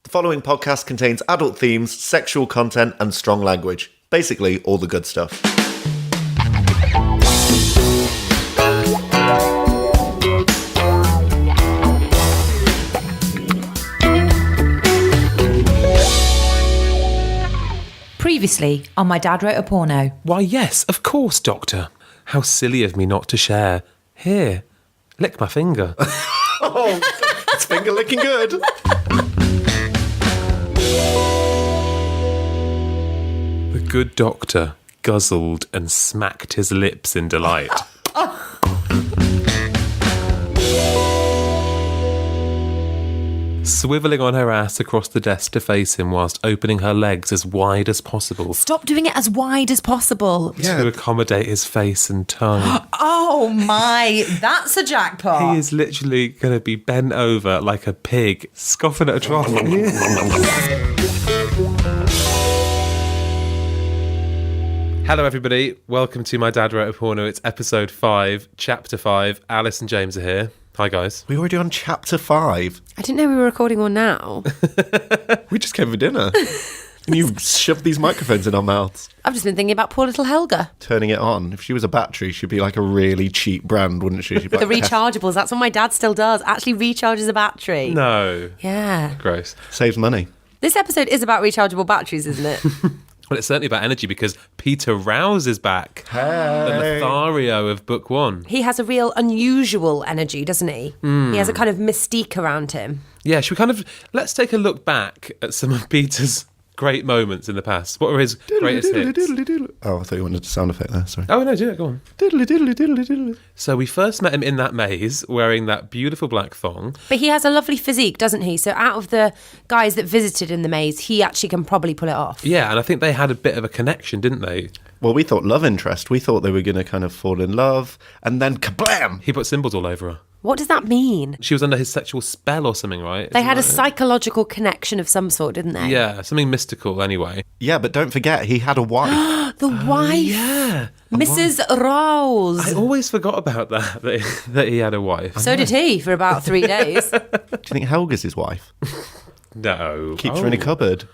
The following podcast contains adult themes, sexual content, and strong language. Basically, all the good stuff. Previously on My Dad Wrote a Porno. Why, yes, of course, Doctor. How silly of me not to share. Here, lick my finger. Oh, it's finger licking good. The good doctor guzzled and smacked his lips in delight. Swivelling on her ass across the desk to face him whilst opening her legs as wide as possible. Stop doing it as wide as possible. To accommodate his face and tongue. Oh my, that's a jackpot. He is literally going to be bent over like a pig, scoffing at a trough. Hello everybody, welcome to My Dad Wrote a Porno. It's episode 5, chapter 5. Alice and James are here. Hi guys. We're already on chapter 5. I didn't know we were recording one now. We just came for dinner. And you shoved these microphones in our mouths. I've just been thinking about poor little Helga. Turning it on. If she was a battery, she'd be like a really cheap brand, wouldn't she? She'd be The like, rechargeables, that's what my dad still does. Actually recharges a battery. No. Yeah. Gross. Saves money. This episode is about rechargeable batteries, isn't it? Well, it's certainly about energy because Peter Rouse is back. The Lothario of book 1. He has a real unusual energy, doesn't he? He has a kind of mystique around him. Yeah, should we let's take a look back at some of Peter's great moments in the past. What were his greatest hits? Oh, I thought you wanted a sound effect there, sorry. Oh, no, do it, go on. So we first met him in that maze, wearing that beautiful black thong. But he has a lovely physique, doesn't he? So out of the guys that visited in the maze, he actually can probably pull it off. Yeah, and I think they had a bit of a connection, didn't they? Well, we thought love interest. We thought they were going to kind of fall in love, and then kablam! He put symbols all over her. What does that mean? She was under his sexual spell or something, right? They had a Isn't that psychological connection of some sort, didn't it? they? Yeah, something mystical anyway. Yeah, but don't forget, he had a wife. The wife. Yeah. Mrs. Rouse. I always forgot about that he had a wife. So did he for about 3 days. Do you think Helga's his wife? No. Keeps her in a cupboard.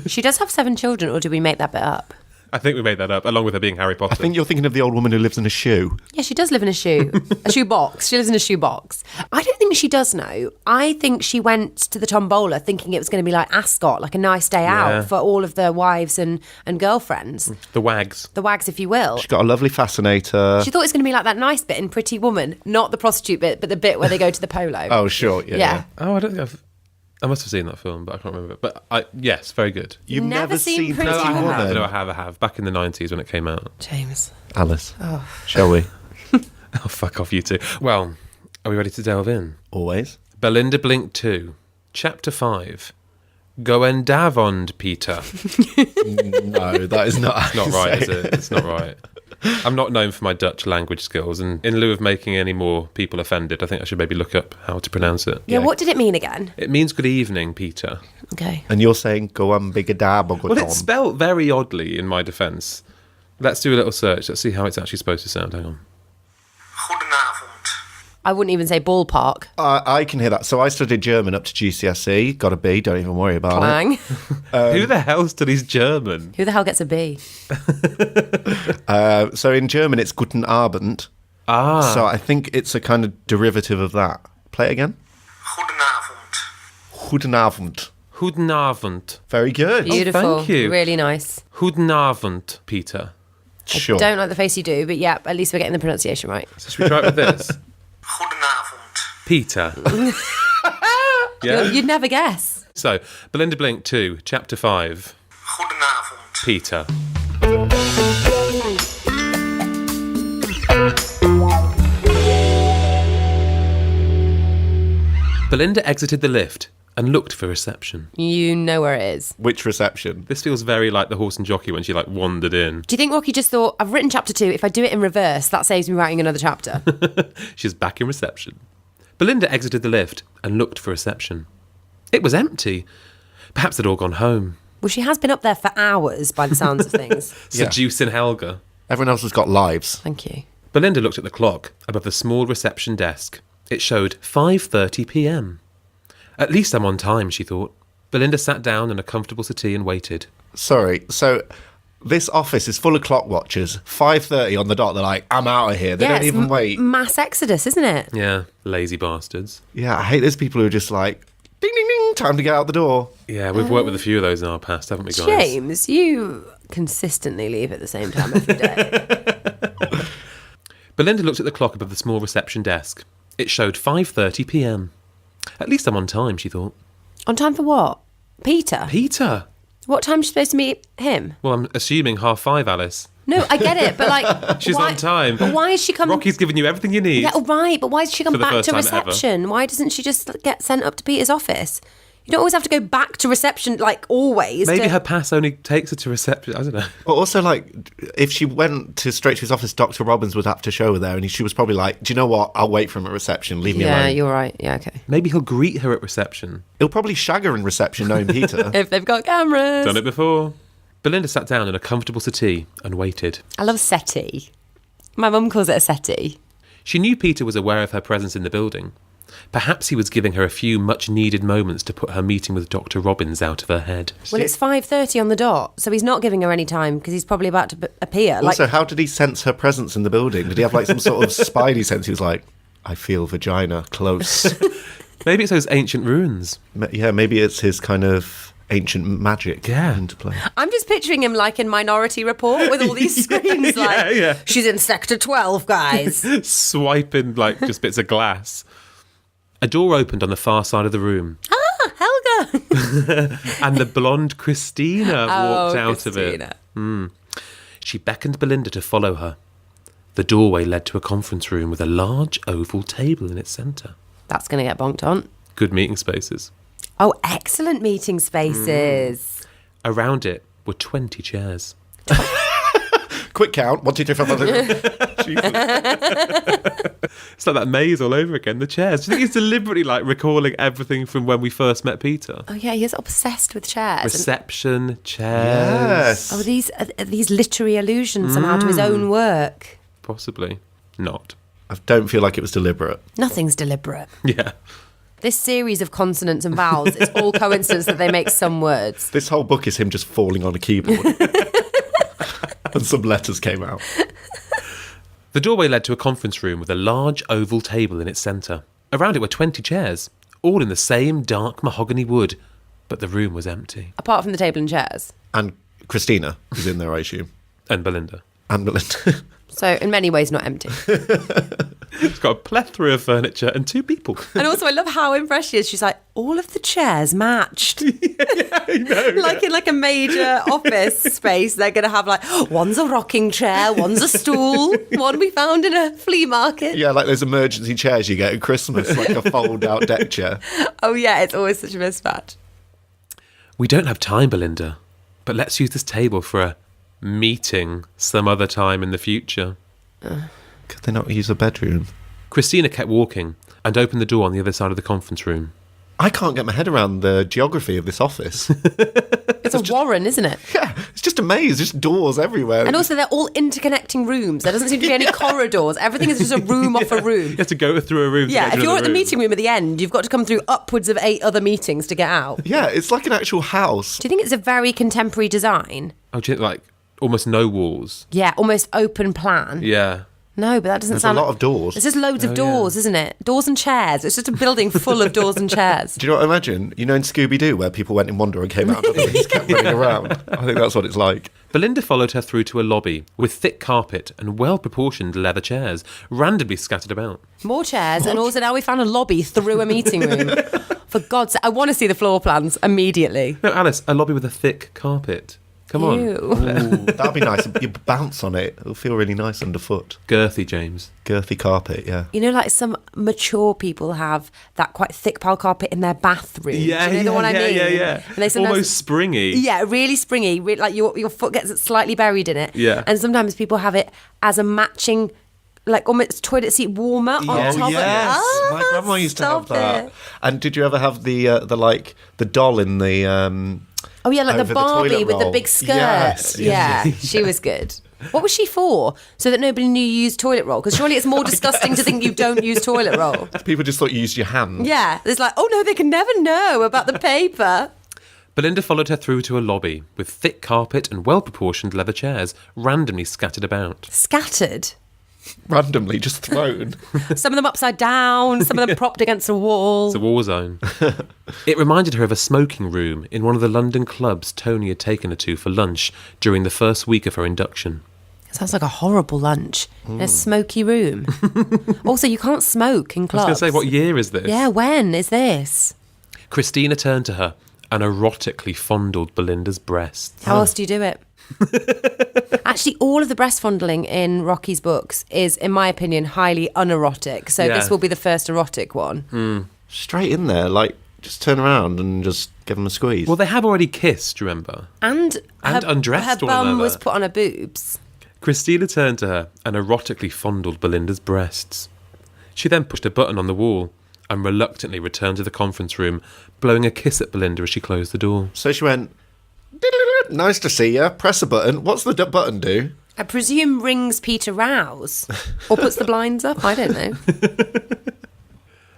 She does have 7 children, or did we make that bit up? I think we made that up, along with her being Harry Potter. I think you're thinking of the old woman who lives in a shoe. Yeah, she does live in a shoe. A shoe box. She lives in a shoe box. I don't think she does know. I think she went to the tombola thinking it was going to be like Ascot, like a nice day out for all of the wives and girlfriends. The wags. The wags, if you will. She's got a lovely fascinator. She thought it was going to be like that nice bit in Pretty Woman. Not the prostitute bit, but the bit where they go to the polo. Oh, sure, yeah. Oh, I don't think I must have seen that film, but I can't remember. But yes, very good. You've Never seen Pretty Pretty Woman? Woman? No, I have. Back in the 90s when it came out. James. Alice, shall we? Oh, fuck off, you two. Well, are we ready to delve in? Always. Belinda Blink 2, Chapter 5. Goedenavond, Peter. No, that is not It's not right, is it? It's not right. I'm not known for my Dutch language skills, and in lieu of making any more people offended, I think I should maybe look up how to pronounce it. Yeah, what did it mean again? It means good evening, Peter. Okay. And you're saying go on big a dab or go Well, on. it's spelt very oddly in my defence. Let's do a little search. Let's see how it's actually supposed to sound. Hang on. Goedenavond. I wouldn't even say ballpark. I can hear that. So I studied German up to GCSE. Got a B, don't even worry about Clang. Who the hell studies German? Who the hell gets a B? it. So in German, it's Guten Abend. Ah. So I think it's a kind of derivative of that. Play it again. Goedenavond. Goedenavond. Goedenavond. Very good. Beautiful. thank you. Really nice. Goedenavond, Peter. Sure. Don't like the face you do, but yeah, at least we're getting the pronunciation right. So should we try it with this? Goedenavond. Peter. Yeah? You'd never guess. So, Belinda Blink 2, Chapter 5. Goedenavond. Peter. Belinda exited the lift and looked for reception. You know where it is. Which reception? This feels very like the horse and jockey when she wandered in. Do you think Rocky just thought, I've written chapter 2, if I do it in reverse, that saves me writing another chapter? She's back in reception. Belinda exited the lift and looked for reception. It was empty. Perhaps they'd all gone home. Well, she has been up there for hours by the sounds of things. Yeah. Seducing Helga. Everyone else has got lives. Thank you. Belinda looked at the clock above the small reception desk. It showed 5:30 p.m. At least I'm on time, she thought. Belinda sat down on a comfortable settee and waited. Sorry, so this office is full of clock watchers. 5:30 on the dot, they're like, I'm out of here. They don't it's even wait. mass exodus, isn't it? Yeah, lazy bastards. Yeah, I hate those people who are just like, ding, ding, ding, time to get out the door. Yeah, we've worked with a few of those in our past, haven't we, guys? James, you consistently leave at the same time every day. Belinda looked at the clock above the small reception desk. It showed 5:30 p.m. At least I'm on time, she thought. On time for what? Peter? Peter? What time is she supposed to meet him? Well, I'm assuming 5:30, Alice. No, I get it, but like... She's why- on time. But why is she coming... Rocky's given you everything you need. Yeah, right, but why does she come For the back first to time ever. reception? Why doesn't she just get sent up to Peter's office? You don't always have to go back to reception, like, always. Maybe her pass only takes her to reception. I don't know. But also, like, if she went straight to his office, Dr. Robbins would have to show her there, and she was probably like, do you know what? I'll wait for him at reception. Leave me Yeah, alone. you're right. Yeah, okay. Maybe he'll greet her at reception. He'll probably shag her in reception, knowing Peter. If they've got cameras. Done it before. Belinda sat down in a comfortable settee and waited. I love settee. My mum calls it a settee. She knew Peter was aware of her presence in the building. Perhaps he was giving her a few much-needed moments to put her meeting with Dr. Robbins out of her head. Well, it's 5:30 on the dot, so he's not giving her any time because he's probably about to appear. Also, how did he sense her presence in the building? Did he have like some sort of spidey sense? He was like, I feel vagina close. Maybe it's those ancient ruins. Yeah, maybe it's his kind of ancient magic into play. I'm just picturing him like in Minority Report with all these screens like, yeah. she's in Sector 12, guys. Swiping like just bits of glass. A door opened on the far side of the room, Helga. and the blonde Christina walked out Christina. of it. She beckoned Belinda to follow her. The doorway led to a conference room with a large oval table in its centre. That's going to get bonked on. Good meeting spaces. Oh, excellent meeting spaces. Around it were 20 chairs. Quick count. 1, 2, 3, 4, 5, 6. Jesus. It's like that maze all over again, the chairs. Do you think he's deliberately like recalling everything from when we first met Peter? Oh, yeah, he is obsessed with chairs. Reception, chairs. Yes. Oh, these literary allusions somehow to his own work. Possibly not. I don't feel like it was deliberate. Nothing's deliberate. Yeah. This series of consonants and vowels, it's all coincidence that they make some words. This whole book is him just falling on a keyboard. And some letters came out. The doorway led to a conference room with a large oval table in its centre. Around it were 20 chairs, all in the same dark mahogany wood, but the room was empty. Apart from the table and chairs. And Christina is in there, I assume. And Belinda. And Belinda. So, in many ways, not empty. It's got a plethora of furniture and 2 people. And also, I love how impressed she is. She's like, all of the chairs matched. I know. Like in like a major office space, they're going to have like, one's a rocking chair, one's a stool, one we found in a flea market. Yeah, like those emergency chairs you get at Christmas, like a fold-out deck chair. Oh, yeah, it's always such a mismatch. We don't have time, Belinda, but let's use this table for a meeting some other time in the future. Could they not use a bedroom? Christina kept walking and opened the door on the other side of the conference room. I can't get my head around the geography of this office. It's a warren, isn't it? Yeah, it's just a maze, just doors everywhere. And also, they're all interconnecting rooms. There doesn't seem to be any corridors. Everything is just a room off a room. You have to go through a room to Yeah, get if to you're at another the room. meeting room at the end, you've got to come through upwards of 8 other meetings to get out. Yeah, it's like an actual house. Do you think it's a very contemporary design? Oh, do you think, like, almost no walls? Yeah, almost open plan. Yeah. No, but that doesn't There's sound a lot like... of doors. It's just loads of doors, isn't it? Doors and chairs. It's just a building full of doors and chairs. Do you know what I imagine? You know in Scooby-Doo where people went in one door and came out and just kept running around? I think that's what it's like. Belinda followed her through to a lobby with thick carpet and well-proportioned leather chairs randomly scattered about. More chairs, and also now we found a lobby through a meeting room. For God's sake, I want to see the floor plans immediately. No, Alice, a lobby with a thick carpet. Come on. Ew. Ooh, that'd be nice. You bounce on it. It'll feel really nice underfoot. Girthy, James. Girthy carpet, yeah. You know, like some mature people have that quite thick pile carpet in their bathroom. Do you know the one I mean? Yeah. And they sometimes, Almost springy. Yeah, really springy. Like your foot gets slightly buried in it. Yeah. And sometimes people have it as a matching, like almost toilet seat warmer on top yes. of it. My grandma used to have stop that. it. And did you ever have the doll in the... Oh yeah, like over the the Barbie toilet with the roll? big skirt. Yes, Yeah, yes. she was good. What was she for? So that nobody knew you used toilet roll? Because surely it's more disgusting to think you don't use toilet roll. People just thought you used your hand. Yeah, it's like, oh no, they can never know about the paper. Belinda followed her through to a lobby with thick carpet and well-proportioned leather chairs randomly scattered about. Scattered. Randomly, just thrown. Some of them upside down, some of them propped against a wall. It's a war zone. It reminded her of a smoking room in one of the London clubs Tony had taken her to for lunch during the first week of her induction. It sounds like a horrible lunch in a smoky room. Also, you can't smoke in I clubs. was going to say, what year is this? Yeah, when is this? Christina turned to her and erotically fondled Belinda's breasts. How else do you do it? Actually, all of the breast fondling in Rocky's books is, in my opinion, highly unerotic. So Yeah. this will be the first erotic one. Straight in there, like, just turn around and just give them a squeeze. Well, they have already kissed, remember? And undressed her one bum another. was put on her boobs. Christina turned to her and erotically fondled Belinda's breasts. She then pushed a button on the wall and reluctantly returned to the conference room, blowing a kiss at Belinda as she closed the door. So she went, nice to see you. Press a button. What's the button do? I presume rings Peter Rouse. Or puts the blinds up, I don't know.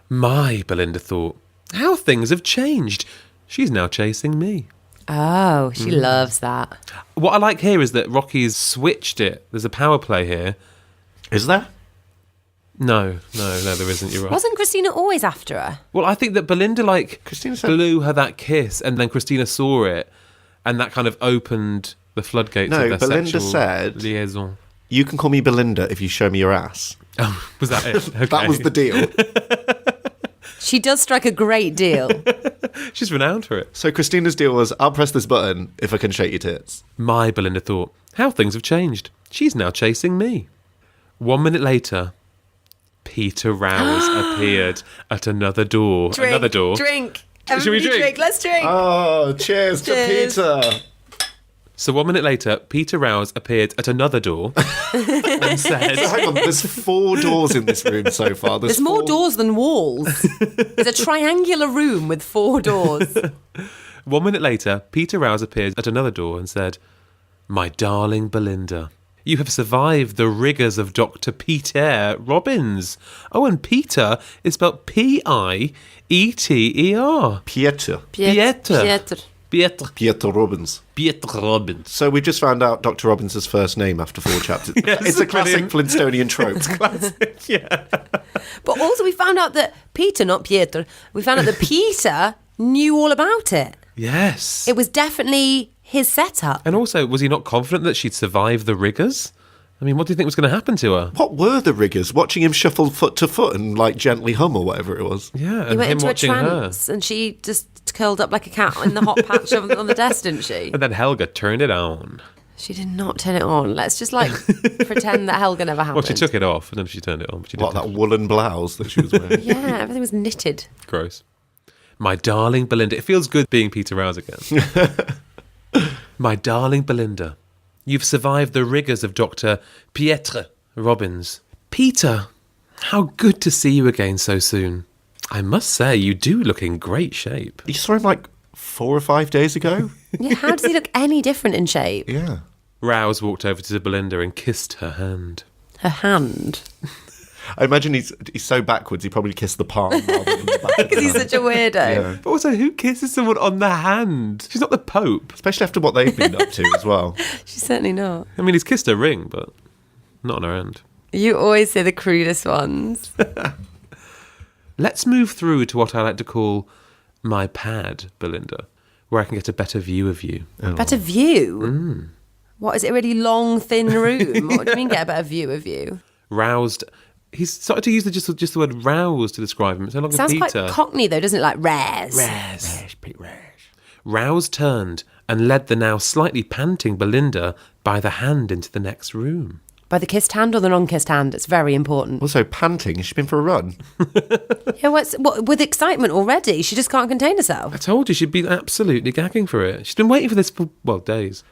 My, Belinda thought, how things have changed. She's now chasing me. Oh, she loves that. What I like here is that Rocky's switched it. There's a power play here. Is there? No, there isn't. You're right. Wasn't Christina always after her? Well, I think that Belinda, Christina said- blew her that kiss, and then Christina saw it, and that kind of opened the floodgates No, of their Belinda sexual said- liaison. You can call me Belinda if you show me your ass. Oh, was that it? Okay. That was the deal. She does strike a great deal. She's renowned for it. So Christina's deal was, I'll press this button if I can shake your tits. My, Belinda thought, how things have changed. She's now chasing me. 1 minute later, Peter Rouse appeared at another door. another door. Drink. Should we drink? Let's drink. Oh, cheers Cheers. to Peter. So 1 minute later, Peter Rouse appeared at another door and said, So hang on, there's 4 doors in this room so far. There's more 4 doors than walls. It's a triangular room with 4 doors. 1 minute later, Peter Rouse appeared at another door and said, my darling Belinda, you have survived the rigours of Dr. Peter Robbins. Oh, and Peter is spelled P-I-E-T-E-R. Pieter. Pieter Robbins. Peter Robbins. So we just found out Dr. Robbins' first name after 4 chapters. Yes, it's a classic brilliant. Flintstonian trope. Yeah. But also we found out that Peter, not Pieter, we found out that Peter knew all about it. Yes. It was definitely his setup. And also, was he not confident that she'd survive the rigours? I mean, what do you think was going to happen to her? What were the rigours? Watching him shuffle foot to foot and like gently hum or whatever it was. Yeah, He and went him into a watching her. trance and she just curled up like a cat in the hot patch on the desk, didn't she? And then Helga turned it on. She did not turn it on. Let's just pretend that Helga never happened. Well, she took it off, and then she turned it on. But she What, didn't. that woolen blouse that she was wearing? Yeah, everything was knitted. Gross. My darling Belinda. It feels good being Peter Rouse again. My darling Belinda, you've survived the rigours of Dr. Pieter Robbins. Peter, how good to see you again so soon. I must say, you do look in great shape. You saw him like 4 or 5 days ago? Yeah, how does he look any different in shape? Yeah. Rouse walked over to Belinda and kissed her hand. Her hand. I imagine he's so backwards, he probably kissed the palm rather than the back of the Because he's hand. such a weirdo. Yeah. But also, who kisses someone on the hand? She's not the Pope. Especially after what they've been up to as well. She's certainly not. I mean, he's kissed her ring, but not on her hand. You always say the crudest ones. Let's move through to what I like to call my pad, Belinda, where I can get a better view of you. Better view? What, is it a really long, thin room? What do you mean get a better view of you? Roused. He's started to use just the word rouse to describe him. It's no longer Sounds Peter. quite cockney though, doesn't it? Like rares. Rouse turned and led the now slightly panting Belinda by the hand into the next room. By the kissed hand or the non-kissed hand? It's very important. Also, panting. Has she been for a run? Yeah, what, with excitement already, she just can't contain herself. I told you she'd be absolutely gagging for it. She's been waiting for this for, well, days.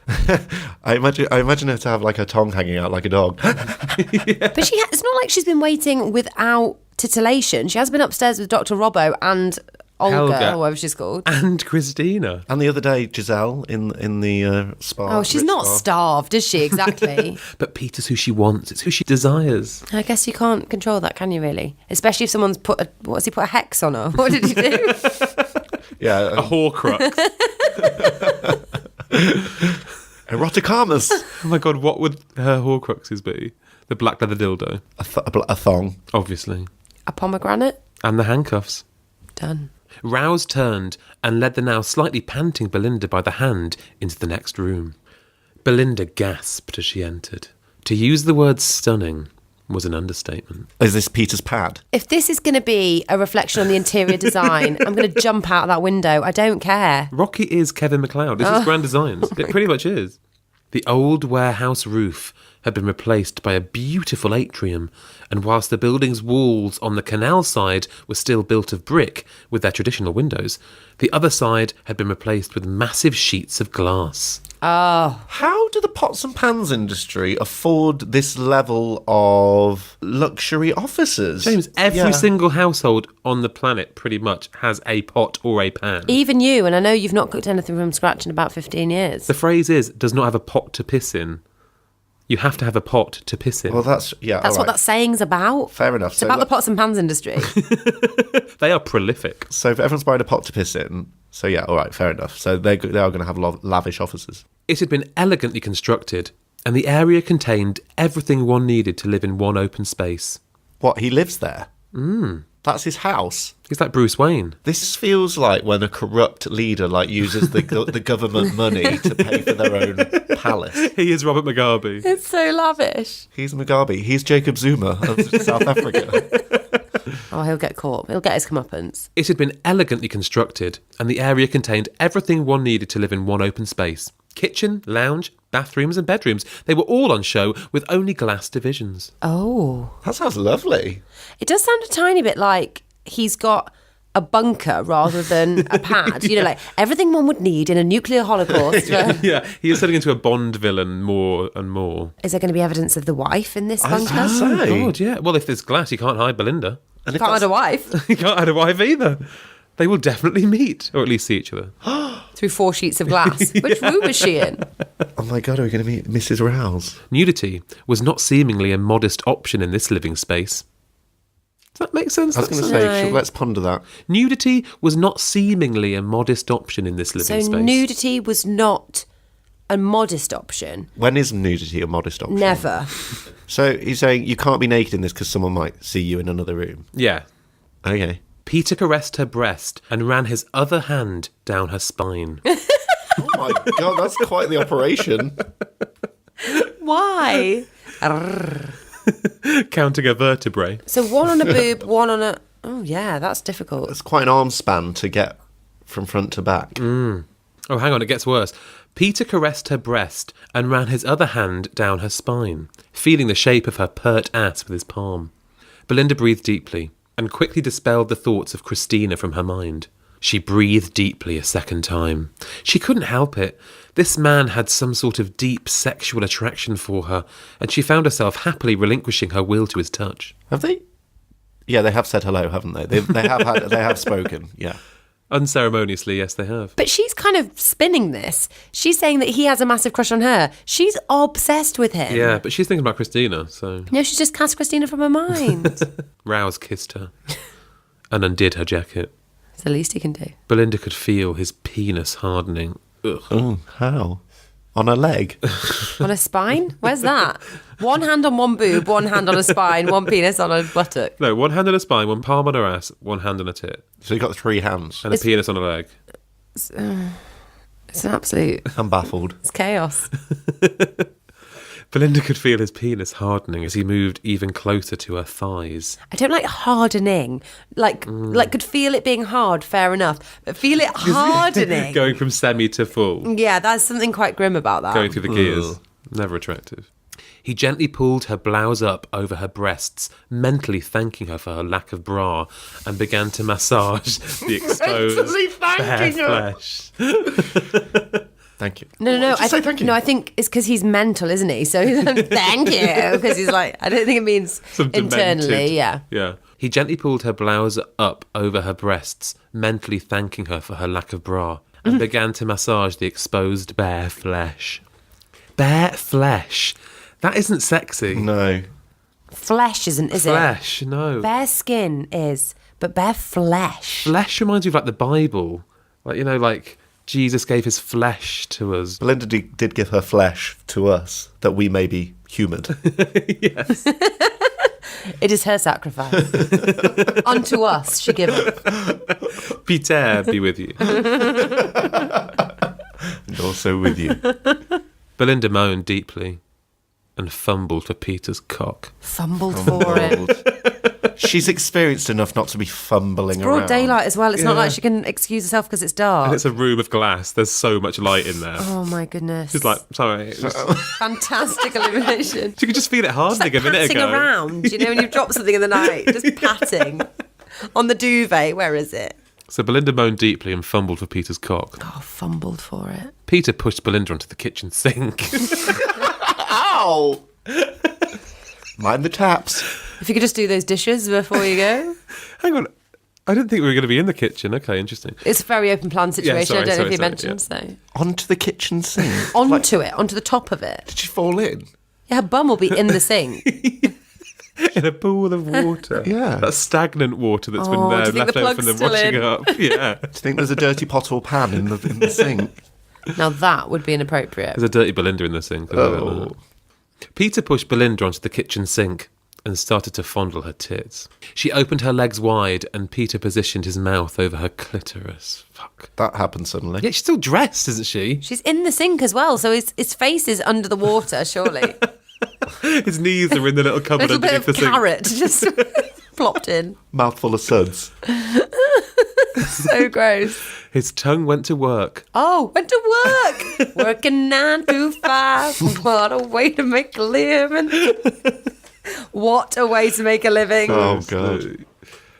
I imagine her to have like her tongue hanging out like a dog. But it's not like she's been waiting without titillation. She has been upstairs with Dr. Robbo and Olga, Helga. or whatever she's called. And Christina. And the other day, Giselle in the spa. Oh, she's Ritz not spa. starved, is she? Exactly. But Peter's who she wants. It's who she desires. I guess you can't control that, can you, really? Especially if someone's put a hex on her? What did he do? Yeah. A Horcrux. Eroticamus. Oh my God, what would her Horcruxes be? The black leather dildo, A thong. obviously. A pomegranate? And the handcuffs. Done. Rouse turned and led the now slightly panting Belinda by the hand into the next room. Belinda gasped as she entered. To use the word stunning was an understatement. Is this Peter's pad? If this is going to be a reflection on the interior design, I'm going to jump out of that window. I don't care. Rocky is Kevin McLeod. This is Grand Designs. It pretty much is. The old warehouse roof had been replaced by a beautiful atrium, and whilst the building's walls on the canal side were still built of brick with their traditional windows, the other side had been replaced with massive sheets of glass. Oh, How do the pots and pans industry afford this level of luxury offices? James, every Yeah. single household on the planet pretty much has a pot or a pan. even you, and I know you've not cooked anything from scratch in about 15 years. The phrase is, does not have a pot to piss in. You have to have a pot to piss in. Well, that's That's what that saying's about. Fair enough. It's about the pots and pans industry. They are prolific. So if everyone's buying a pot to piss in, so yeah, all right, fair enough. So they are going to have lavish offices. It had been elegantly constructed, and the area contained everything one needed to live in one open space. What, he lives there? That's his house. He's like Bruce Wayne. This feels like when a corrupt leader uses the government money to pay for their own palace. He is Robert Mugabe. It's so lavish. He's Mugabe. He's Jacob Zuma of South Africa. Oh, he'll get caught. He'll get his comeuppance. It had been elegantly constructed, and the area contained everything one needed to live in one open space. Kitchen, lounge, bathrooms and bedrooms. They were all on show with only glass divisions. Oh. That sounds lovely. It does sound a tiny bit like he's got a bunker rather than a pad. You know, like everything one would need in a nuclear holocaust. Yeah, he is turning into a Bond villain more and more. Is there going to be evidence of the wife in this I was bunker? gonna say. Oh, God, yeah. Well, if there's glass, you can't hide Belinda. And if Can't hide that's- a wife You can't hide a wife either. They will definitely meet, or at least see each other. through 4 sheets of glass. Which room is she in? Oh my God, are we going to meet Mrs. Rouse? Nudity was not seemingly a modest option in this living space. Does that make sense? I was going to No. say, let's ponder that. Nudity was not seemingly a modest option in this living So space. nudity was not a modest option. When is nudity a modest option? Never. So he's saying you can't be naked in this because someone might see you in another room. Yeah. Okay. Peter caressed her breast and ran his other hand down her spine. Oh my God, that's quite the operation. Why? Counting a vertebrae. So one on a boob, one on a... Oh, yeah, that's difficult. It's quite an arm span to get from front to back. Oh, hang on, it gets worse. Peter caressed her breast and ran his other hand down her spine, feeling the shape of her pert ass with his palm. Belinda breathed deeply and quickly dispelled the thoughts of Christina from her mind. She breathed deeply a second time. She couldn't help it. This man had some sort of deep sexual attraction for her, and she found herself happily relinquishing her will to his touch. Have they? Yeah, they have said hello, haven't they? They have spoken. Yeah. Unceremoniously, yes, they have. But she's kind of spinning this. She's saying that he has a massive crush on her. She's obsessed with him. Yeah, but she's thinking about Christina, so... No, she's just cast Christina from her mind. Rouse kissed her and undid her jacket. It's the least he can do. Belinda could feel his penis hardening. Ugh. Oh, how? On a leg? On a spine? Where's that? One hand on one boob, one hand on a spine, one penis on a buttock. No, one hand on a spine, one palm on her ass, one hand on a tit, So you got 3 hands. and a penis on a leg. It's an absolute... I'm baffled. It's chaos. Belinda could feel his penis hardening as he moved even closer to her thighs. I don't like hardening. Like could feel it being hard, fair enough. But feel it hardening. Going from semi to full, Yeah, there's something quite grim about that. going through the gears. Never attractive. He gently pulled her blouse up over her breasts, mentally thanking her for her lack of bra, and began to massage the exposed Mentally bare thanking her. flesh. Thank you. No. Just say thank you. No, I think it's because he's mental, isn't he? So he's like, thank you, because he's like, I don't think it means Some demented- internally. Yeah. Yeah. He gently pulled her blouse up over her breasts, mentally thanking her for her lack of bra, and began to massage the exposed bare flesh. Bare flesh. That isn't sexy. No. Flesh isn't, is it? Flesh, no. Bare skin is, but bare flesh. Flesh reminds me of like the Bible. Like, you know, like Jesus gave his flesh to us. Belinda did give her flesh to us, that we may be human. Yes. It is her sacrifice. Unto us she giveth. Peter be with you. And also with you. Belinda moaned deeply and fumbled for Peter's cock. Fumbled for it. She's experienced enough not to be fumbling Broad around. daylight as well. It's not like she can excuse herself because it's dark. And it's a room of glass. There's so much light in there. Oh my goodness. She's like, sorry. Fantastic illumination. She could just feel it hardening a minute Patting ago. around, you know, when you've dropped something in the night, just patting on the duvet. Where is it? So Belinda moaned deeply and fumbled for Peter's cock. Oh, fumbled for it. Peter pushed Belinda onto the kitchen sink. Ow! Mind the taps. If you could just do those dishes before you go. Hang on. I didn't think we were going to be in the kitchen. Okay, interesting. It's a very open plan situation. sorry, I don't know if you sorry, mentioned so. Onto the kitchen sink. Onto it, onto the top of it. Did she fall in? Yeah, her bum will be in the sink. In a pool of water. Yeah. That stagnant water that's been Oh, do there you think left the over from plug's them still washing in? up. Yeah. Do you think there's a dirty pot or pan in the sink? Now that would be inappropriate. There's a dirty Belinda in the sink. Oh. Peter pushed Belinda onto the kitchen sink and started to fondle her tits. She opened her legs wide and Peter positioned his mouth over her clitoris. Fuck. That happened suddenly. Yeah, she's still dressed, isn't she? She's in the sink as well, so his face is under the water, surely. His knees are in the little A cupboard little bit underneath of the sink. carrot just plopped in. Mouthful of suds. So gross. His tongue went to work. Oh, went to work. Working 9 to 5. What a way to make a living. What a way to make a living. Oh, God.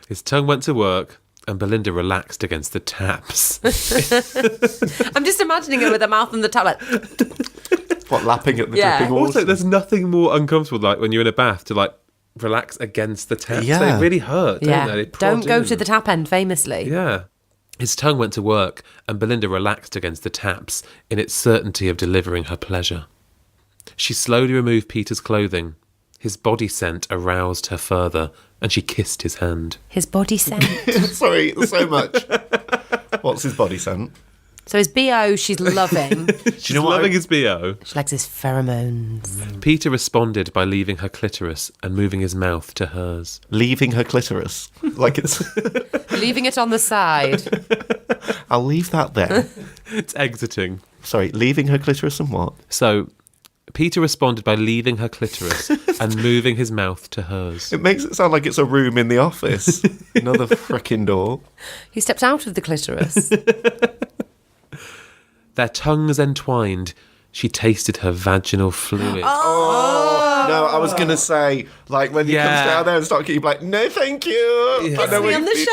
His tongue went to work and Belinda relaxed against the taps. I'm just imagining her with her mouth on the tap like, What, lapping at the Yeah. dripping water? Also, there's nothing more uncomfortable like when you're in a bath to like relax against the taps. Yeah. They really hurt, don't yeah. they? They prod Don't go in. to the tap end, famously. Yeah. His tongue went to work and Belinda relaxed against the taps in its certainty of delivering her pleasure. She slowly removed Peter's clothing. His body scent aroused her further and she kissed his hand. His body scent. Sorry, so much. What's his body scent? So his BO, she's loving. She's loving his BO. She likes his pheromones. Peter responded by leaving her clitoris and moving his mouth to hers. Leaving her clitoris. Like it's... Leaving it on the side. I'll leave that there. It's exiting. Sorry, leaving her clitoris and what? So, Peter responded by leaving her clitoris and moving his mouth to hers. It makes it sound like it's a room in the office. Another frickin' door. He stepped out of the clitoris. Their tongues entwined. She tasted her vaginal fluid. Oh, no, I was going to say, like, when he comes Yeah. down there and starts you're like, no, thank you. I Kiss know me what on you the mean.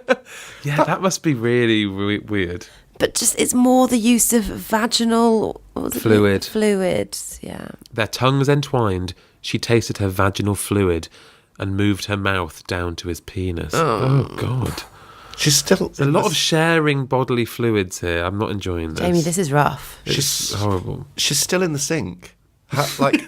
shoulder. Yeah, that must be really weird. But just, it's more the use of vaginal what was it? Fluid. Fluid, yeah. Their tongues entwined. She tasted her vaginal fluid and moved her mouth down to his penis. Oh God. She's still... There's a lot of sharing bodily fluids here. I'm not enjoying this. Jamie, this is rough. It's horrible. She's still in the sink. Like,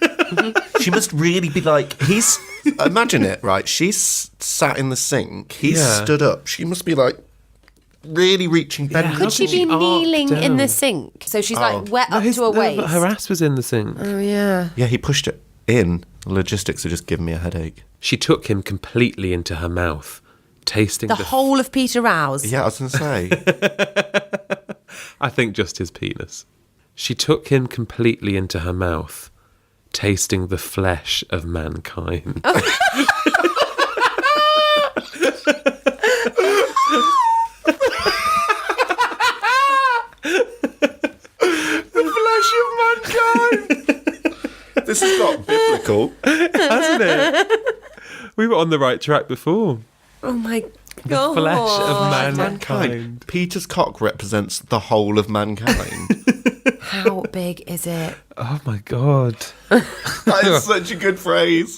she must really be like, he's... Imagine it, right? She's sat in the sink. He's Yeah. stood up. She must be like, really reaching, bending. How Could she can be she arc kneeling in the down? sink? So she's like wet up his- to her waist. Her ass was in the sink. Oh, yeah. Yeah, he pushed it in. Logistics are just giving me a headache. She took him completely into her mouth, tasting The whole of Peter Rouse. Yeah, I was going to say. I think just his penis. She took him completely into her mouth, tasting the flesh of mankind. Flesh of mankind. This has got biblical. Hasn't it? We were on the right track before. Oh, my The God. flesh of mankind. Mankind. Peter's cock represents the whole of mankind. How big is it? Oh my God. That is such a good phrase.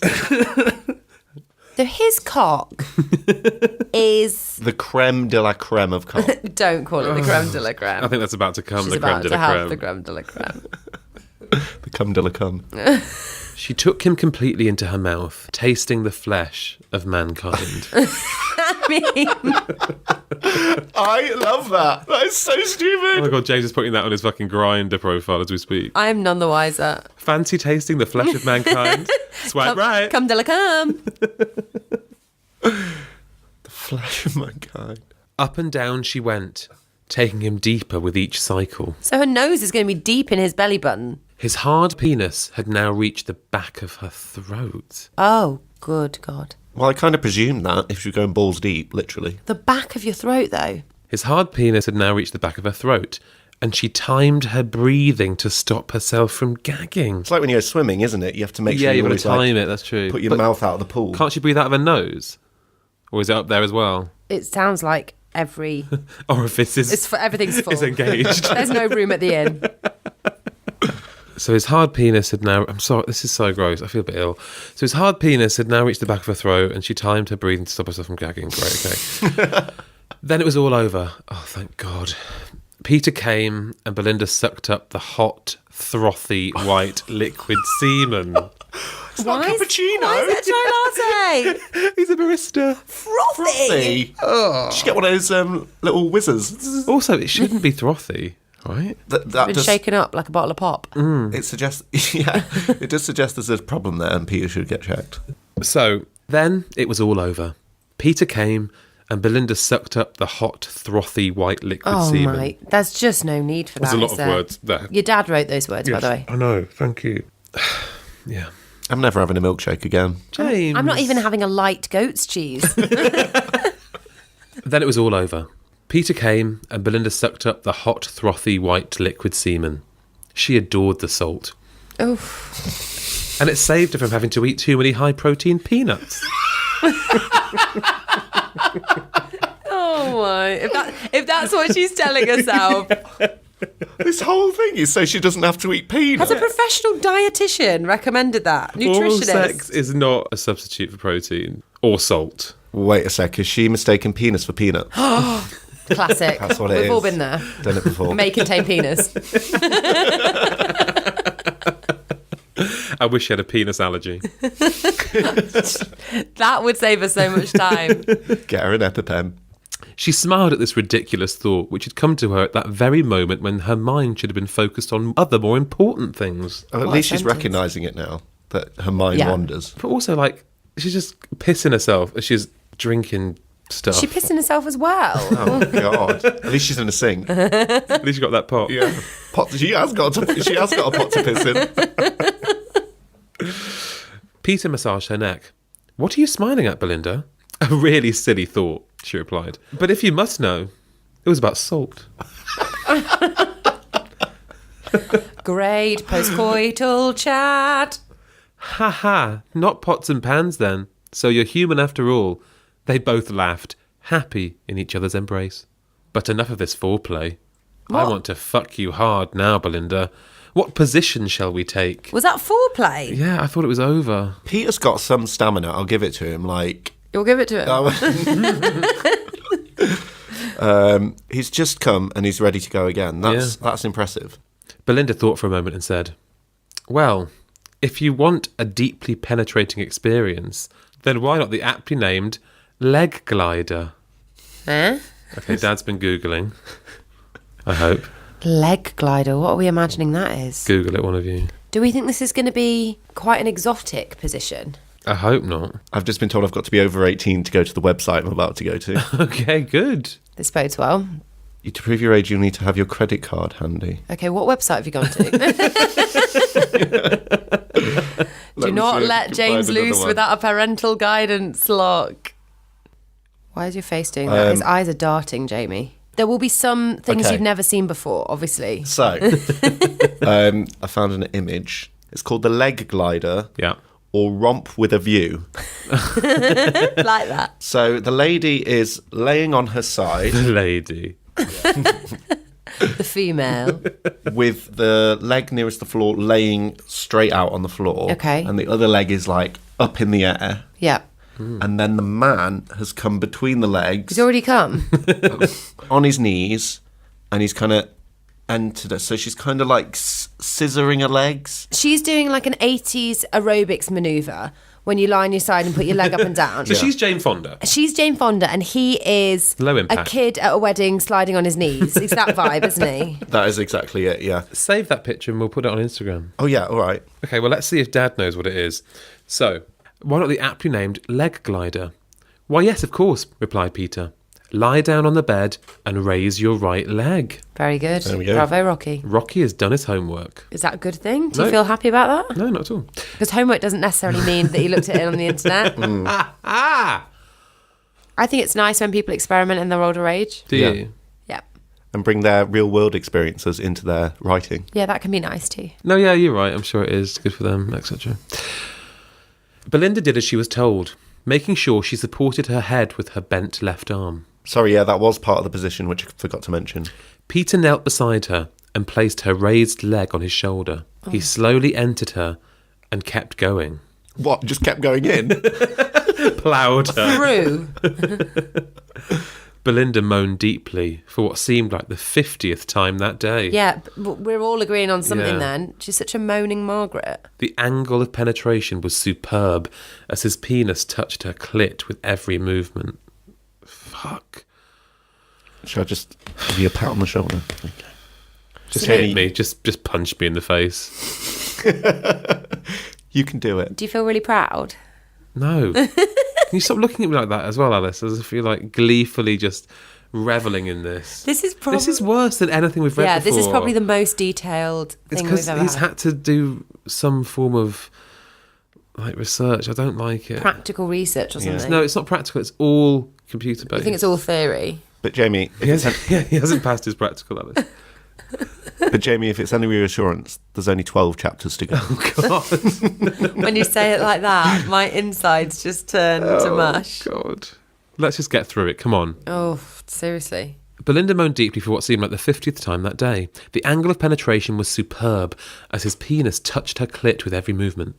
So his cock is... The creme de la creme of cock. Don't call it the creme de la creme. I think that's about to come, She's the creme about de to la have creme. the creme de la creme. The cum de la cum. She took him completely into her mouth, tasting the flesh of mankind. I love that. That is so stupid. Oh my God, James is putting that on his fucking Grindr profile as we speak. I am none the wiser. Fancy tasting the flesh of mankind? Swipe right. Come, Della, come. Flesh of mankind. Up and down she went, taking him deeper with each cycle. So her nose is going to be deep in his belly button. His hard penis had now reached the back of her throat. Oh, good God. Well, I kind of presumed that if you're going balls deep, literally. The back of your throat, though. His hard penis had now reached the back of her throat, and she timed her breathing to stop herself from gagging. It's like when you're swimming, isn't it? You have to make sure Yeah, you want always, to time it, that's true. put your But mouth out of the pool. Can't she breathe out of her nose? Or is it up there as well? It sounds like every... Orifice everything's full. is engaged. There's no room at the inn. So his hard penis had now... I'm sorry, this is so gross. I feel a bit ill. So his hard penis had now reached the back of her throat, and she timed her breathing to stop herself from gagging. Great, okay. Then it was all over. Oh, thank God. Peter came, and Belinda sucked up the hot, frothy, white liquid semen. It's not cappuccino. Why is it a chai latte? He's a barista. Frothy. You should get one of those little whizzers. Also, it shouldn't be frothy, right? That Been does, shaken up like a bottle of pop. it suggests, yeah, it does suggest there's a problem there, and Peter should get checked. So then it was all over. Peter came, and Belinda sucked up the hot, frothy, white liquid Oh, semen. my. There's just no need for that. There's a lot is of there? words there. Your dad wrote those words, by the way. I know, thank you. Yeah. I'm never having a milkshake again. James. I'm not even having a light goat's cheese. Then it was all over. Peter came, and Belinda sucked up the hot, frothy, white liquid semen. She adored the salt. Oof. And it saved her from having to eat too many high-protein peanuts. Oh, my. If that's what she's telling herself. This whole thing is so she doesn't have to eat peanuts. Has a professional dietitian recommended that? Oral Nutritionist. sex is not a substitute for protein or salt. Wait a sec, is she mistaken penis for peanut? Classic. That's what it is. We've all been there. Done it before. May contain penis. I wish she had a penis allergy. That would save us so much time. Get her an EpiPen. She smiled at this ridiculous thought, which had come to her at that very moment when her mind should have been focused on other more important things. At What least a she's sentence. recognising it now, that her mind Yeah. wanders. But also, like, she's just pissing herself as she's drinking stuff. She pissing herself as well. Oh, God. At least she's in a sink. At least you got that pot. Yeah. She has got a pot to piss in. Peter massaged her neck. What are you smiling at, Belinda? A really silly thought, she replied. But if you must know, it was about salt. Great post-coital chat. Ha ha, not pots and pans then. So you're human after all. They both laughed, happy in each other's embrace. But enough of this foreplay. I What? want to fuck you hard now, Belinda. What position shall we take? Was that foreplay? Yeah, I thought it was over. Peter's got some stamina, I'll give it to him. Like, You'll give it to him. he's just come and he's ready to go again. That's impressive. Belinda thought for a moment and said, well, if you want a deeply penetrating experience, then why not the aptly named leg glider? Eh? Okay, Dad's been Googling. I hope. Leg glider. What are we imagining that is? Google it, one of you. Do we think this is going to be quite an exotic position? I hope not. I've just been told I've got to be over 18 to go to the website I'm about to go to. Okay, good. This bodes well. To prove your age, you'll need to have your credit card handy. Okay, what website have you gone to? Do not let James loose without a parental guidance lock. Why is your face doing that? His eyes are darting, Jamie. There will be some things Okay. you've never seen before, obviously. So, I found an image. It's called the leg glider Yeah. or romp with a view. Like that. So the lady is laying on her side Lady. The female. with the leg nearest the floor laying straight out on the floor. Okay. And the other leg is like up in the air. Yeah. And then the man has come between the legs He's already come. on his knees and he's kind of entered her. So she's kind of like scissoring her legs. She's doing like an 80s aerobics manoeuvre when you lie on your side and put your leg up and down. So she's Jane Fonda. She's Jane Fonda and he is Low a impact. kid at a wedding sliding on his knees. It's that vibe, isn't he? That is exactly it, yeah. Save that picture and we'll put it on Instagram. Oh, yeah, all right. Okay, well, let's see if Dad knows what it is. So, why not the aptly named leg glider? Why, yes, of course, replied Peter. Lie down on the bed and raise your right leg. Very good. There we go. Bravo, Rocky. Rocky has done his homework. Is that a good thing? Do you No. feel happy about that? No, not at all. Because homework doesn't necessarily mean that you looked at it on the internet. Ah! I think it's nice when people experiment in their older age. Do Yeah. you? Yeah. And bring their real-world experiences into their writing. Yeah, that can be nice too. No, yeah, you're right. I'm sure it is. Good for them, etc. Belinda did as she was told, making sure she supported her head with her bent left arm. Sorry, yeah, that was part of the position, which I forgot to mention. Peter knelt beside her and placed her raised leg on his shoulder. He slowly entered her and kept going. What, just kept going in? Ploughed her. True. Belinda moaned deeply for what seemed like the 50th time that day. Yeah, but we're all agreeing on something Yeah. then. She's such a moaning Margaret. The angle of penetration was superb as his penis touched her clit with every movement. Fuck. Shall I just give you a pat on the shoulder? Just Jenny. hit me. Just punch me in the face. You can do it. Do you feel really proud? No. Can you stop looking at me like that as well, Alice? As if you're like gleefully just reveling in this. This is probably... This is worse than anything we've read Yeah, before. this is probably the most detailed It's thing because we've ever he's had. had to do some form of like research. I don't like it. Practical research or Yeah. something. No, it's not practical. It's all computer based. I think it's all theory. But Jamie, He hasn't passed his practical, Alice. if it's any reassurance, there's only 12 chapters to go. God. When you say it like that, my insides just turn to mush. God. Let's just get through it. Come on. Oh, seriously. Belinda moaned deeply for what seemed like the 50th time that day. The angle of penetration was superb as his penis touched her clit with every movement.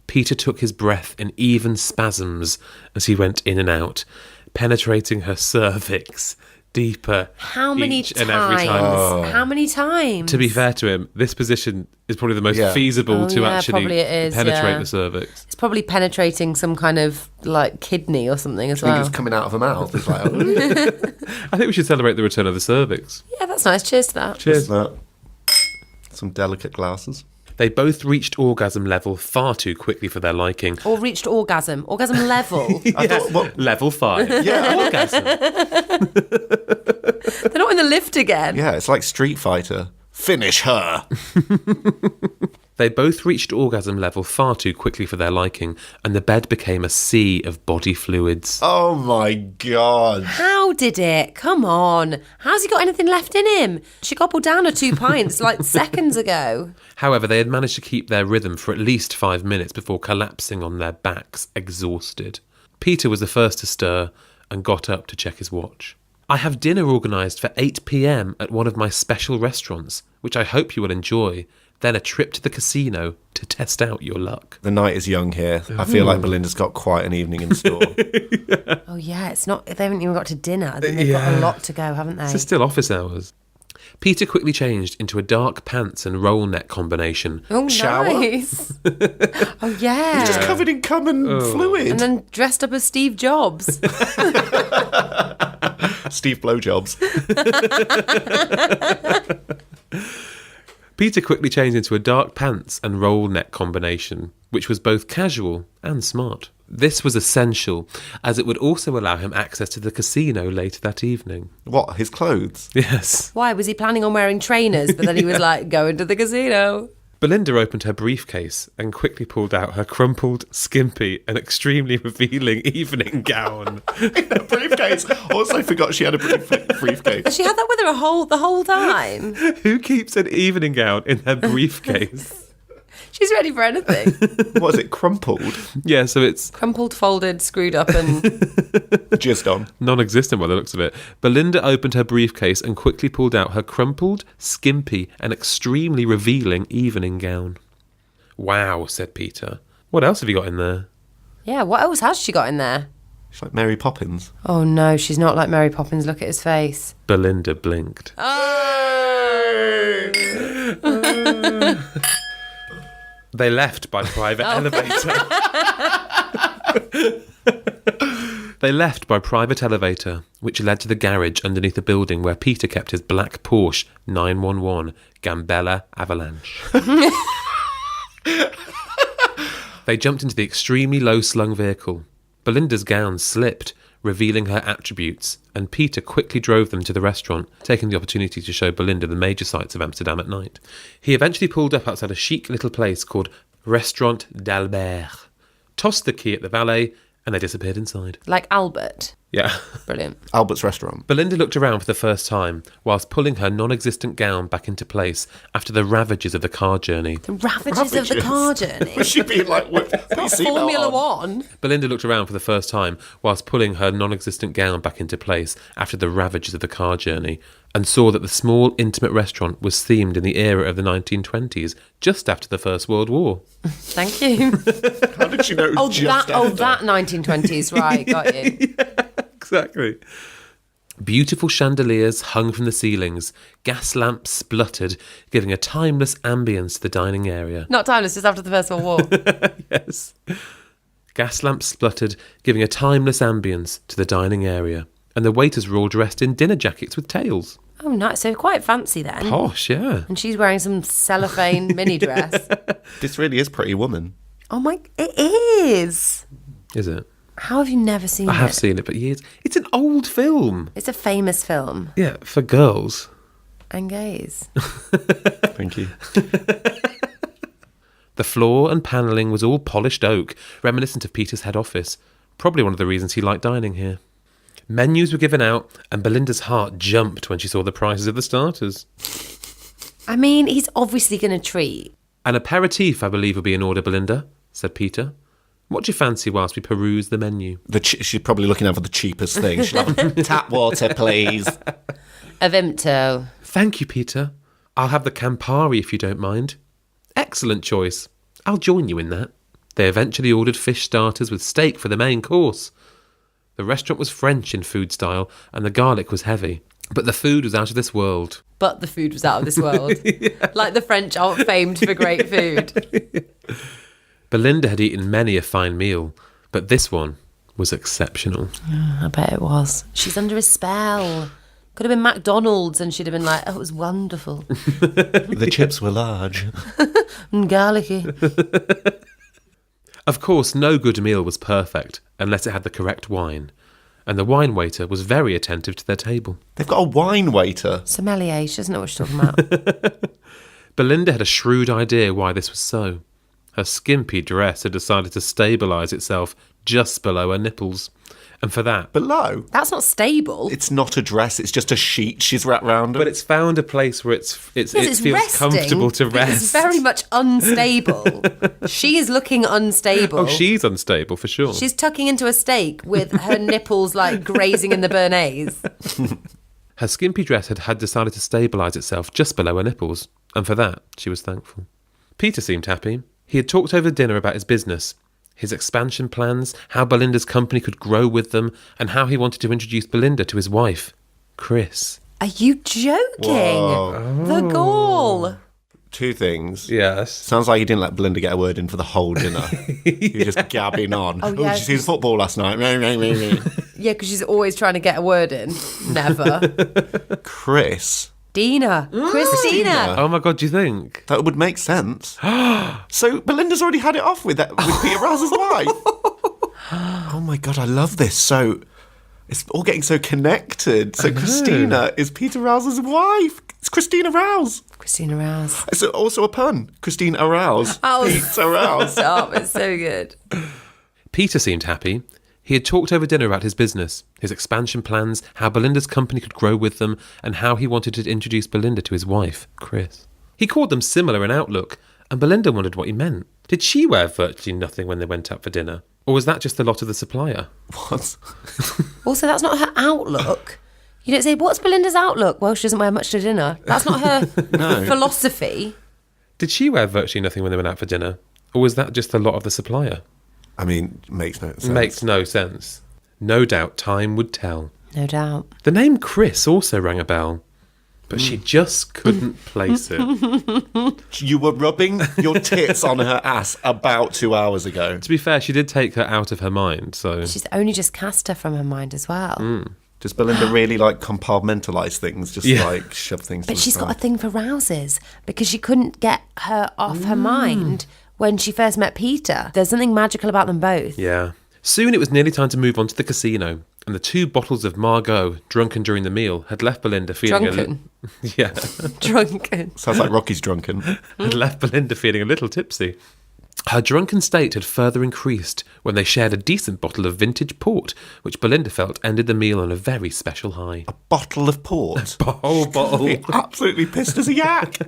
Peter took his breath in even spasms as he went in and out, penetrating her cervix deeper How many each times? and every time. How many times? To be fair to him, this position is probably the most Yeah. feasible Oh, to yeah, actually probably it is, penetrate yeah. the cervix. It's probably penetrating some kind of like kidney or something as I think well. it's coming out of her mouth. It's like, I think we should celebrate the return of the cervix. Yeah, that's nice. Cheers to that. Cheers. Some delicate glasses. They both reached orgasm level far too quickly for their liking. Or reached orgasm. Orgasm level. I thought, what? Level 5. Yeah. Orgasm. They're not in the lift again. Yeah, it's like Street Fighter. Finish her. They both reached orgasm level far too quickly for their liking, and the bed became a sea of body fluids. Oh my God. How did it? Come on. How's he got anything left in him? She gobbled down her 2 pints like seconds ago. However, they had managed to keep their rhythm for at least 5 minutes before collapsing on their backs, exhausted. Peter was the first to stir and got up to check his watch. I have dinner organised for 8 p.m. at one of my special restaurants, which I hope you will enjoy. Then a trip to the casino to test out your luck. The night is young here. I feel like Belinda's got quite an evening in store. Oh, yeah. It's not. They haven't even got to dinner. They've got a lot to go, haven't they? This is still office hours. Peter quickly changed into a dark pants and roll neck combination. Oh, Shower? nice. Oh, yeah. Just covered in cum and fluid. And then dressed up as Steve Jobs. Steve Blowjobs. Peter quickly changed into a dark pants and roll neck combination, which was both casual and smart. This was essential, as it would also allow him access to the casino later that evening. What, his clothes? Yes. Why? Was he planning on wearing trainers? But then he was like, going to the casino. Belinda opened her briefcase and quickly pulled out her crumpled, skimpy, and extremely revealing evening gown. In a briefcase. Also forgot she had a briefcase. She had that with her the whole time. Who keeps an evening gown in their briefcase? She's ready for anything. What is it, crumpled? Yeah, so it's Crumpled, folded, screwed up and... Jizzed on. non-existent by the looks of it. Belinda opened her briefcase and quickly pulled out her crumpled, skimpy, and extremely revealing evening gown. Wow, said Peter. What else have you got in there? Yeah, what else has she got in there? She's like Mary Poppins. Oh, no, she's not like Mary Poppins. Look at his face. Belinda blinked. Oh! They left by private elevator. They left by private elevator, which led to the garage underneath the building where Peter kept his black Porsche 911 Gambella Avalanche. They jumped into the extremely low-slung vehicle. Belinda's gown slipped, revealing her attributes, and Peter quickly drove them to the restaurant, taking the opportunity to show Belinda the major sights of Amsterdam at night. He eventually pulled up outside a chic little place called Restaurant d'Albert, tossed the key at the valet, and they disappeared inside. Like Albert. Yeah. Brilliant. Albert's restaurant. Belinda looked around for the first time, whilst pulling her non-existent gown back into place after the ravages of the car journey. The ravages of the car journey. Was she being like, put your seatbelt Formula on? One. Belinda looked around for the first time, whilst pulling her non-existent gown back into place after the ravages of the car journey, and saw that the small, intimate restaurant was themed in the era of the 1920s, just after the First World War. Thank you. How did she know? That 1920s, right? Got you. Exactly. Beautiful chandeliers hung from the ceilings. Gas lamps spluttered, giving a timeless ambience to the dining area. Not timeless, just after the First World War. Yes. Gas lamps spluttered, giving a timeless ambience to the dining area. And the waiters were all dressed in dinner jackets with tails. Oh, nice. So quite fancy then. Posh, yeah. And she's wearing some cellophane mini dress. This really is Pretty Woman. Oh my, it is. Is it? How have you never seen it? I have seen it, but years. It's an old film. It's a famous film. Yeah, for girls. And gays. Thank you. The floor and panelling was all polished oak, reminiscent of Peter's head office. Probably one of the reasons he liked dining here. Menus were given out, and Belinda's heart jumped when she saw the prices of the starters. I mean, he's obviously going to treat. An aperitif, I believe, will be in order, Belinda, said Peter. What do you fancy whilst we peruse the menu? She's probably looking out for the cheapest thing. She's like, tap water, please. A Vimto. Thank you, Peter. I'll have the Campari if you don't mind. Excellent choice. I'll join you in that. They eventually ordered fish starters with steak for the main course. The restaurant was French in food style, and the garlic was heavy. But the food was out of this world. But the food was out of this world. Yeah. Like the French aren't famed for great food. Belinda had eaten many a fine meal, but this one was exceptional. I bet it was. She's under a spell. Could have been McDonald's and she'd have been like, oh, it was wonderful. The chips were large. And garlicky. Of course, no good meal was perfect unless it had the correct wine, and the wine waiter was very attentive to their table. They've got a wine waiter. Sommelier, she doesn't know what she's talking about. Belinda had a shrewd idea why this was so. Her skimpy dress had decided to stabilise itself just below her nipples. And for that... Below? That's not stable. It's not a dress, it's just a sheet she's wrapped round her. But it's found a place where it feels resting, comfortable to rest. It's very much unstable. She is looking unstable. Oh, she's unstable, for sure. She's tucking into a steak with her nipples like grazing in the béarnaise. Her skimpy dress had decided to stabilise itself just below her nipples. And for that, she was thankful. Peter seemed happy. He had talked over dinner about his business, his expansion plans, how Belinda's company could grow with them, and how he wanted to introduce Belinda to his wife, Chris. Are you joking? Whoa. The gall. Two things. Yes. Sounds like you didn't let Belinda get a word in for the whole dinner. You're just gabbing on. Oh, yeah. Did you see the football last night? Yeah, because she's always trying to get a word in. Never. Chris. Christina. Oh my God, do you think? That would make sense. So Belinda's already had it off with Peter Rouse's wife. Oh my God, I love this. So it's all getting so connected. So Christina is Peter Rouse's wife. It's Christina Rouse. Christina Rouse. It's also a pun. Christina Rouse. Oh, Peter Rouse. Stop, it's so good. Peter seemed happy. He had talked over dinner about his business, his expansion plans, how Belinda's company could grow with them, and how he wanted to introduce Belinda to his wife, Chris. He called them similar in outlook, and Belinda wondered what he meant. Did she wear virtually nothing when they went out for dinner? Or was that just the lot of the supplier? What? Also, that's not her outlook. You don't say, what's Belinda's outlook? Well, she doesn't wear much to dinner. That's not her philosophy. Did she wear virtually nothing when they went out for dinner? Or was that just the lot of the supplier? I mean, makes no sense. Makes no sense. No doubt time would tell. No doubt. The name Chris also rang a bell. but she just couldn't place it. You were rubbing your tits on her ass about 2 hours ago. To be fair, she did take her out of her mind, so... She's only just cast her from her mind as well. Does Belinda really like compartmentalize things? Just like shove things to But the she's got a side? thing for rouses because she couldn't get her off her mind when she first met Peter. There's something magical about them both. Yeah. Soon it was nearly time to move on to the casino, and the 2 bottles of Margot, drunken during the meal, had left Belinda feeling Drunken? Yeah. Drunken. Sounds like Rocky's drunken. Had left Belinda feeling a little tipsy. Her drunken state had further increased when they shared a decent bottle of vintage port, which Belinda felt ended the meal on a very special high. A bottle of port. A whole bottle. He absolutely pissed as a yak.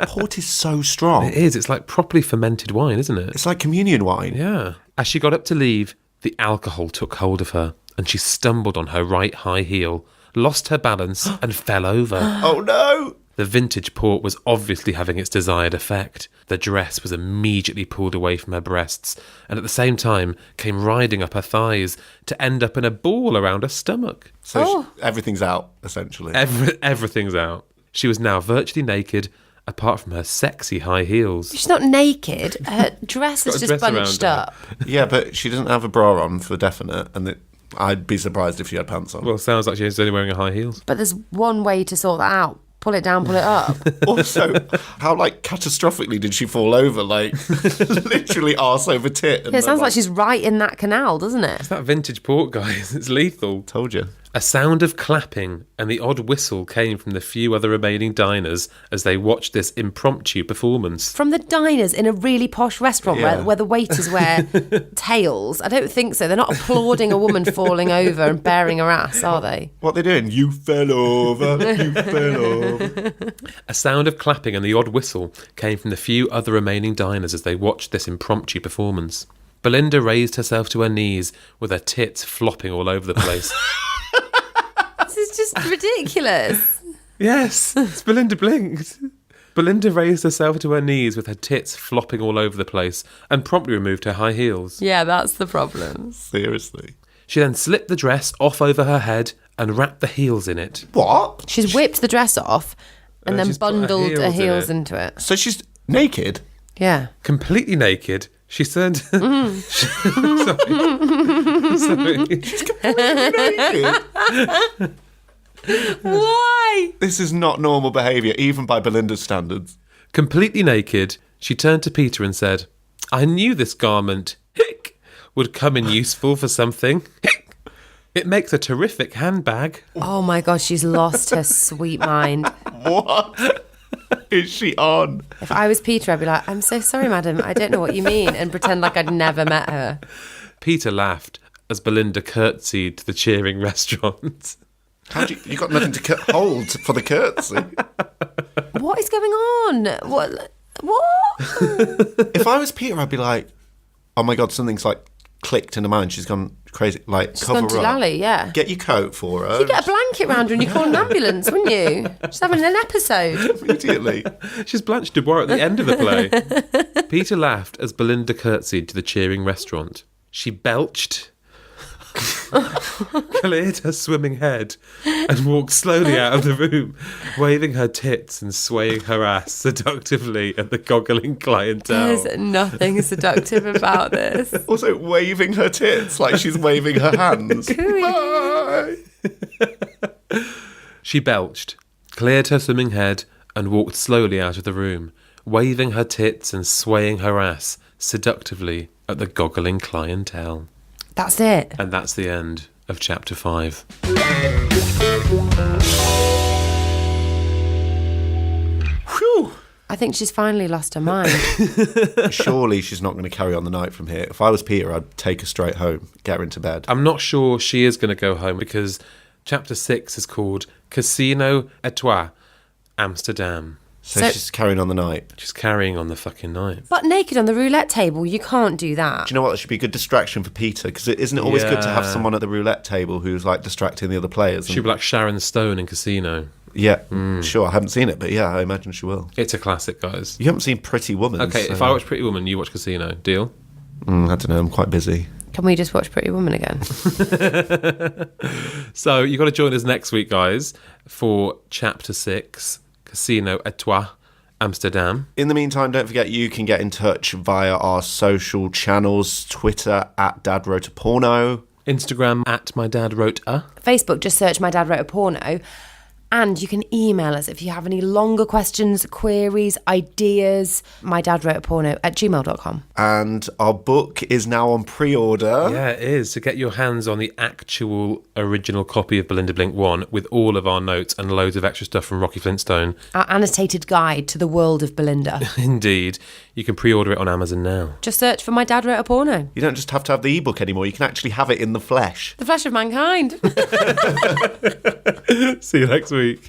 Port is so strong. It is. It's like properly fermented wine, isn't it? It's like communion wine. Yeah. As she got up to leave, the alcohol took hold of her, and she stumbled on her right high heel, lost her balance, and fell over. Oh no! The vintage port was obviously having its desired effect. The dress was immediately pulled away from her breasts, and at the same time came riding up her thighs to end up in a ball around her stomach. So everything's out, essentially. Everything's out. She was now virtually naked, apart from her sexy high heels. She's not naked. Her dress Got is a just dress bunched around her. up. Yeah, but she doesn't have a bra on for definite, and I'd be surprised if she had pants on. Well, sounds like she's only wearing her high heels. But there's one way to sort that out. Pull it down, pull it up. Also, how catastrophically did she fall over? Literally arse over tit. And It sounds like she's right in that canal, doesn't it? That vintage port, guys, it's lethal. Told you. A sound of clapping and the odd whistle came from the few other remaining diners as they watched this impromptu performance. From the diners in a really posh restaurant Yeah. where the waiters wear tails. I don't think so. They're not applauding a woman falling over and bearing her ass, are they? What are they doing? You fell over. You fell over. A sound of clapping and the odd whistle came from the few other remaining diners as they watched this impromptu performance. Belinda raised herself to her knees with her tits flopping all over the place. This is just ridiculous. Yes, it's Belinda blinked. Belinda raised herself to her knees with her tits flopping all over the place and promptly removed her high heels. Yeah, that's the problem. Seriously. She then slipped the dress off over her head and wrapped the heels in it. What? She's whipped the dress off and then she's put her bundled her heels in heels it. into it. So she's naked? Yeah. Completely naked, she turned... Sorry. Naked? Why? This is not normal behaviour, even by Belinda's standards. Completely naked, she turned to Peter and said, I knew this garment would come in useful for something. It makes a terrific handbag. Oh my God, she's lost her sweet mind. What is she on? If I was Peter, I'd be like, I'm so sorry, madam. I don't know what you mean. And pretend like I'd never met her. Peter laughed as Belinda curtsied to the cheering restaurant. You got nothing to hold for the curtsy. What is going on? What? If I was Peter, I'd be like, oh my God, something's clicked in her mind. She's gone crazy. She's Cover gone to up. Lally, yeah. Get your coat for her. You get a blanket round her and you call an ambulance, wouldn't you? She's having an episode. Immediately. She's Blanche Dubois at the end of the play. Peter laughed as Belinda curtsied to the cheering restaurant. She belched, cleared her swimming head, and walked slowly out of the room, waving her tits and swaying her ass seductively at the goggling clientele. There's nothing seductive about this. Also waving her tits like she's waving her hands. Bye. She belched, cleared her swimming head, and walked slowly out of the room, waving her tits and swaying her ass seductively at the goggling clientele. That's it. And that's the end of chapter 5. Whew. I think she's finally lost her mind. Surely she's not going to carry on the night from here. If I was Peter, I'd take her straight home, get her into bed. I'm not sure she is going to go home because chapter 6 is called Casino Etoile, Amsterdam. So she's carrying on the night. She's carrying on the fucking night. But naked on the roulette table, you can't do that. Do you know what? That should be a good distraction for Peter, because isn't it always good to have Yeah. someone at the roulette table who's distracting the other players? She'll be like Sharon Stone in Casino. Yeah, sure. I haven't seen it, but yeah, I imagine she will. It's a classic, guys. You haven't seen Pretty Woman. Okay, so- if I watch Pretty Woman, you watch Casino. Deal? I don't know. I'm quite busy. Can we just watch Pretty Woman again? So you've got to join us next week, guys, for Chapter 6, Casino à Toi, Amsterdam. In the meantime, don't forget you can get in touch via our social channels, Twitter @DadWroteAPorno. Instagram @MyDadWroteA. Facebook, just search My Dad Wrote a Porno. And you can email us if you have any longer questions, queries, ideas. mydadwroteaporno@gmail.com. And our book is now on pre-order. Yeah, it is. So get your hands on the actual original copy of Belinda Blink 1 with all of our notes and loads of extra stuff from Rocky Flintstone. Our annotated guide to the world of Belinda. Indeed. You can pre-order it on Amazon now. Just search for My Dad Wrote a Porno. You don't just have to have the ebook anymore, you can actually have it in the flesh. The flesh of mankind. See you next week.